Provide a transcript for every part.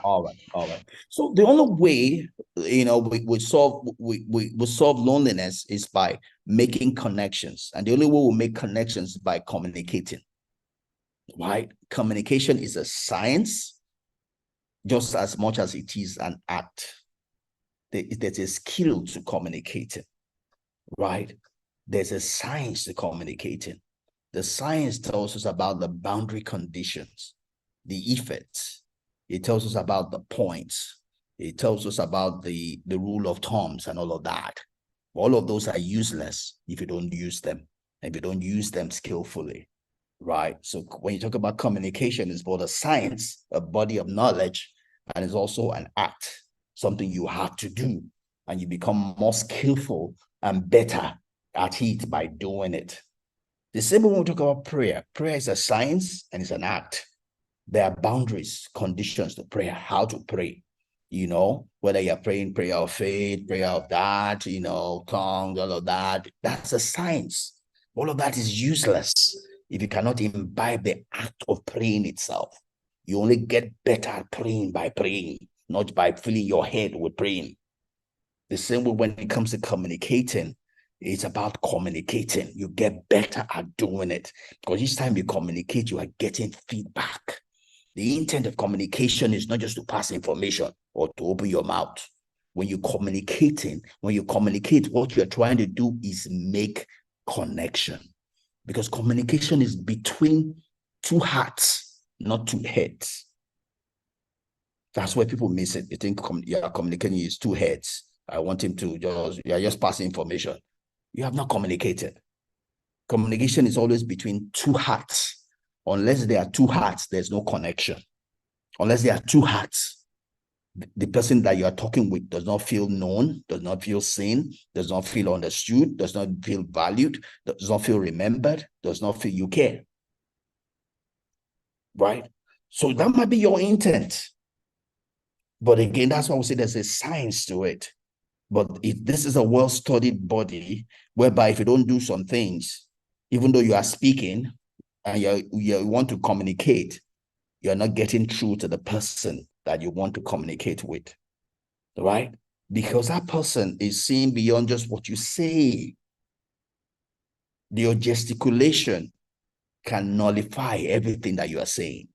All right, all right. So the only way, we solve loneliness is by making connections, and the only way we make connections is by communicating. Right? Communication is a science just as much as it is an art. There's a skill to communicating, right? There's a science to communicating. The science tells us about the boundary conditions, the effects. It tells us about the points. It tells us about the rule of thumbs and all of that. All of those are useless if you don't use them, if you don't use them skillfully, right? So when you talk about communication, it's both a science, a body of knowledge, and it's also an act, something you have to do, and you become more skillful and better at it by doing it. The same when we talk about prayer. Prayer is a science and it's an act. There are boundaries, conditions to prayer, how to pray. Whether you're praying prayer of faith, prayer of that, tongues, all of that. That's a science. All of that is useless if you cannot imbibe the act of praying itself. You only get better at praying by praying, not by filling your head with praying. The same way when it comes to communicating, it's about communicating. You get better at doing it because each time you communicate, you are getting feedback. The intent of communication is not just to pass information or to open your mouth. When you communicate, what you're trying to do is make connection, because communication is between two hearts, not two heads. That's where people miss it. They think communicating is two heads. I want him to you're just passing information. You have not communicated. Communication is always between two hearts. Unless there are two hearts, there's no connection. Unless there are two hearts, the person that you are talking with does not feel known, does not feel seen, does not feel understood, does not feel valued, does not feel remembered, does not feel you care. Right? So that might be your intent. But again, that's why we say there's a science to it. But this is a well-studied body, whereby if you don't do some things, even though you are speaking and you want to communicate, you're not getting through to the person that you want to communicate with, right? Because that person is seeing beyond just what you say. Your gesticulation can nullify everything that you are saying,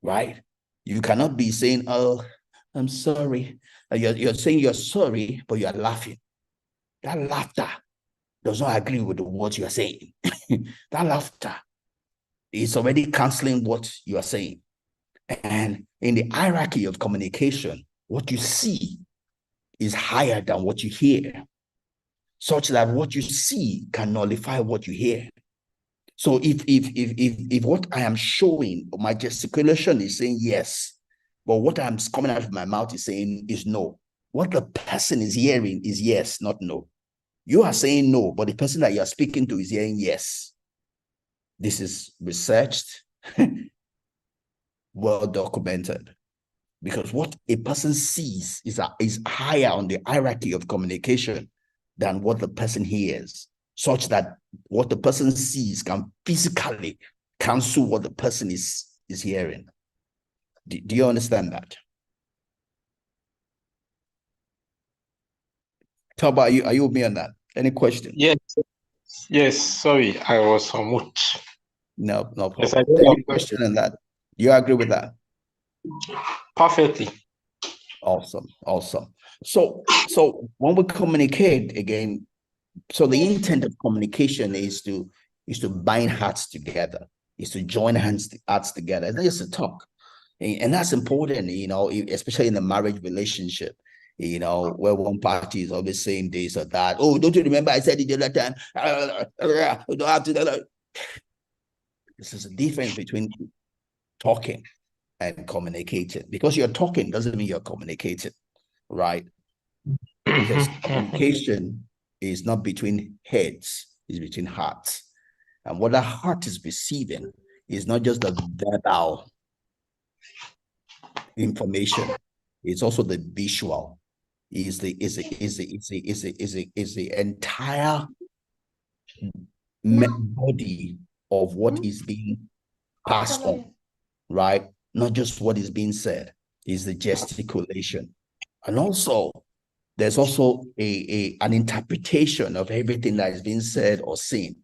right? You cannot be saying, oh, I'm sorry. You're saying you're sorry, but you're laughing. That laughter does not agree with the words you are saying. That laughter is already canceling what you are saying. And in the hierarchy of communication, what you see is higher than what you hear, such that what you see can nullify what you hear. So if what I am showing, my gesticulation is saying yes, but what I'm coming out of my mouth is saying is no. What the person is hearing is yes, not no. You are saying no, but the person that you are speaking to is hearing yes. This is researched, well documented, because what a person sees is higher on the hierarchy of communication than what the person hears, such that what the person sees can physically cancel what the person is hearing. Do you understand that? How about you? Are you with me on that? Any questions? Yes, yes. Sorry, I was on mute. No Yes, I problem. do Any have question on that? You agree with that? perfectly. Awesome. So when we communicate again, so the intent of communication is to bind hearts together, is to join hearts together. It's not just to talk. And that's important, especially in a marriage relationship, where one party is always saying this or that. Oh, don't you remember I said it the other time? We don't have to. This is a difference between talking and communicating. Because you're talking doesn't mean you're communicating, right? Because communication is not between heads, it's between hearts. And what the heart is receiving is not just the verbal information, it's also the visual, is the entire body of what is being passed on, right? not just what is being said, is the gesticulation. And also, there's also an interpretation of everything that is being said or seen,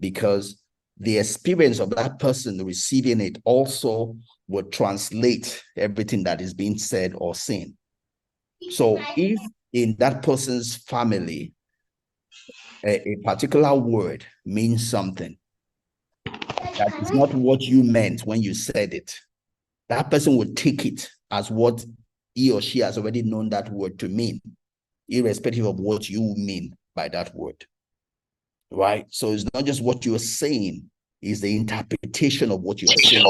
because the experience of that person receiving it also will translate everything that is being said or seen. So if in that person's family, a particular word means something that is not what you meant when you said it, that person will take it as what he or she has already known that word to mean, irrespective of what you mean by that word. Right? So it's not just what you're saying, it's the interpretation of what you are saying.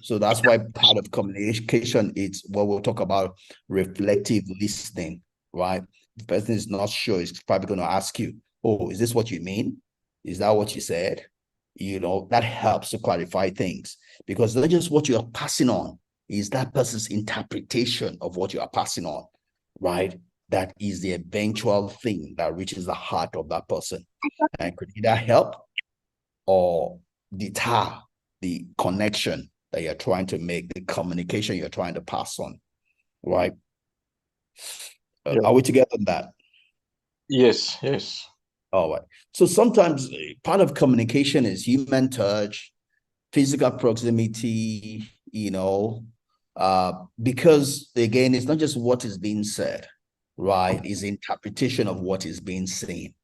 So that's why part of communication is what we'll talk about, reflective listening, right? The person is not sure, is probably going to ask you, oh, is this what you mean? Is that what you said? That helps to clarify things, because not just what you are passing on, is that person's interpretation of what you are passing on, right? That is the eventual thing that reaches the heart of that person and could either help or deter the connection that you're trying to make, the communication you're trying to pass on, right? Are we together on that? Yes, yes. All right. So sometimes part of communication is human touch, physical proximity, because again, it's not just what is being said, right? It's interpretation of what is being seen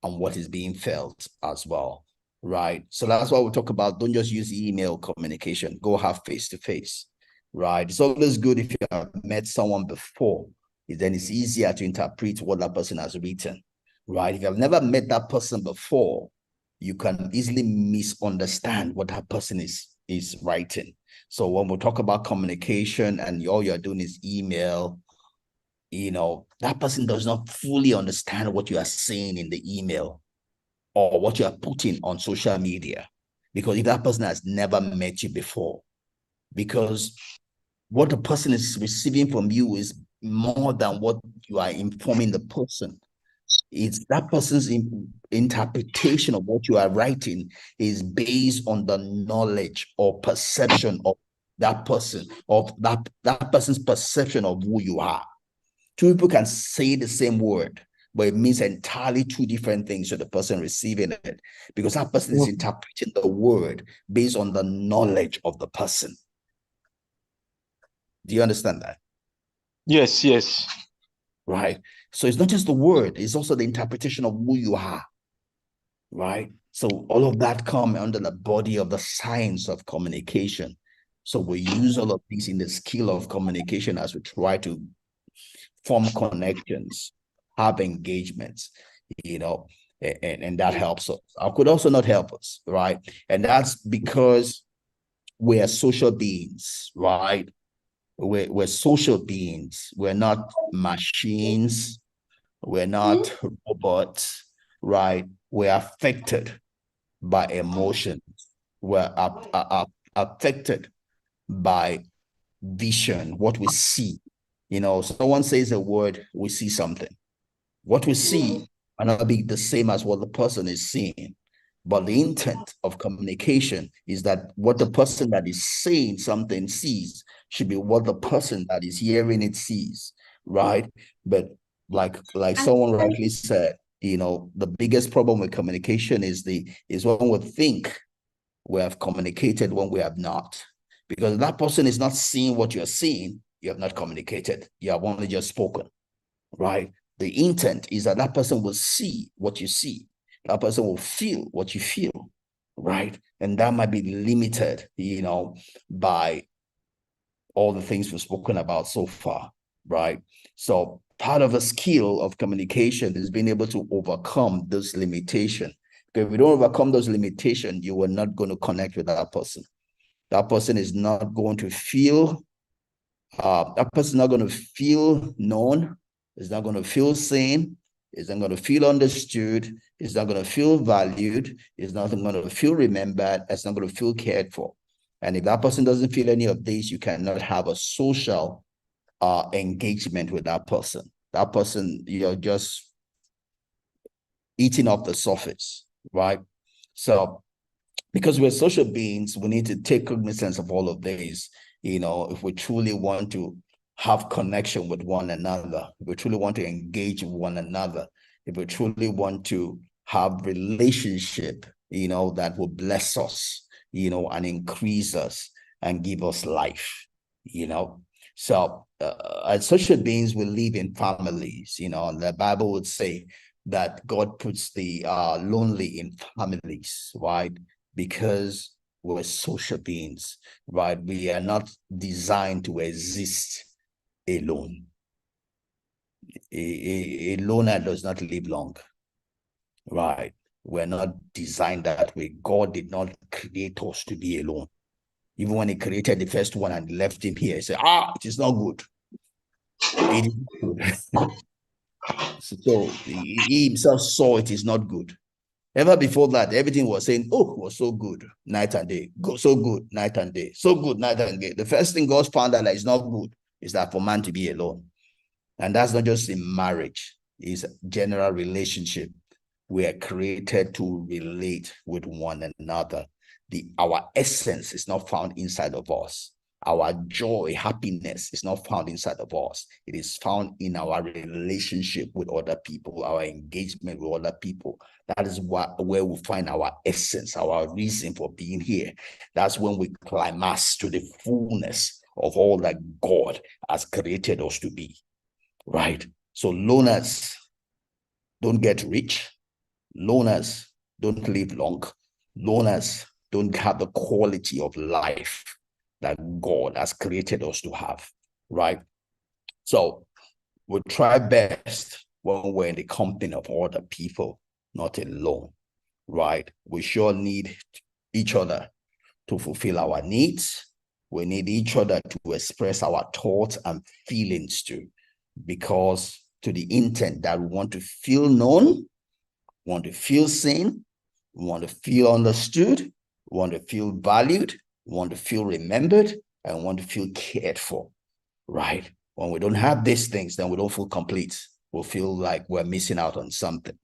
and what is being felt as well, right? So that's why we talk about, don't just use email communication, go have face-to-face, right? It's always good if you have met someone before, then it's easier to interpret what that person has written, right? If you have never met that person before, you can easily misunderstand what that person is writing. So when we talk about communication and all you're doing is email, that person does not fully understand what you are saying in the email or what you are putting on social media. Because if that person has never met you before, because what the person is receiving from you is more than what you are informing the person. It's that person's interpretation of what you are writing is based on the knowledge or perception of that person, of that person's perception of who you are. Two people can say the same word, but it means entirely two different things to the person receiving it, because that person is interpreting the word based on the knowledge of the person. Do you understand that? Yes, yes. Right. So it's not just the word, it's also the interpretation of who you are. Right. So all of that come under the body of the science of communication. So we use all of these in the skill of communication as we try to form connections, have engagements, and that helps us. I could also not help us, right? And that's because we're social beings, right? We're social beings. We're not machines. We're not robots, right? We're affected by emotions. We're affected by vision, what we see. Someone says a word, we see something. What we see might not be the same as what the person is seeing. But the intent of communication is that what the person that is saying something sees should be what the person that is hearing it sees, right? But like someone rightly said, the biggest problem with communication is when we think we have communicated when we have not. Because that person is not seeing what you're seeing, you have not communicated. You have only just spoken, right? The intent is that that person will see what you see. That person will feel what you feel, right? And that might be limited, by all the things we've spoken about so far, right? So part of a skill of communication is being able to overcome this limitation. Because if you don't overcome those limitations, you are not going to connect with that person. That person is not going to feel, that person is not going to feel known, is not going to feel seen, is not going to feel understood, is not going to feel valued, is not going to feel remembered, it's not going to feel cared for. And if that person doesn't feel any of these, you cannot have a social engagement with that person. That person, you're just eating off the surface, right? So Because we're social beings, we need to take cognizance of all of these. If we truly want to have connection with one another, if we truly want to engage with one another, if we truly want to have relationship, that will bless us, and increase us and give us life, So as social beings, we live in families, and the Bible would say that God puts the lonely in families, right? Because we're social beings, right? We are not designed to exist alone. A loner does not live long, right? We're not designed that way. God did not create us to be alone. Even when he created the first one and left him here, he said, it is not good. It is good. So he himself saw it is not good. Ever before that, everything was saying, it was so good, night and day. So good, night and day. So good, night and day. The first thing God found out that is not good is that for man to be alone. And that's not just in marriage, it's general relationship. We are created to relate with one another. Our essence is not found inside of us. Our joy, happiness is not found inside of us. It is found in our relationship with other people, our engagement with other people. That is where we find our essence, our reason for being here. That's when we climax to the fullness of all that God has created us to be, right? So loners don't get rich. Loners don't live long. Loners don't have the quality of life that God has created us to have, right? So we try best when we're in the company of other people, not alone, right? We sure need each other to fulfill our needs. We need each other to express our thoughts and feelings too, because to the intent that we want to feel known, want to feel seen, want to feel understood, want to feel valued, want to feel remembered, and want to feel cared for, right? When we don't have these things, then we don't feel complete. We'll feel like we're missing out on something.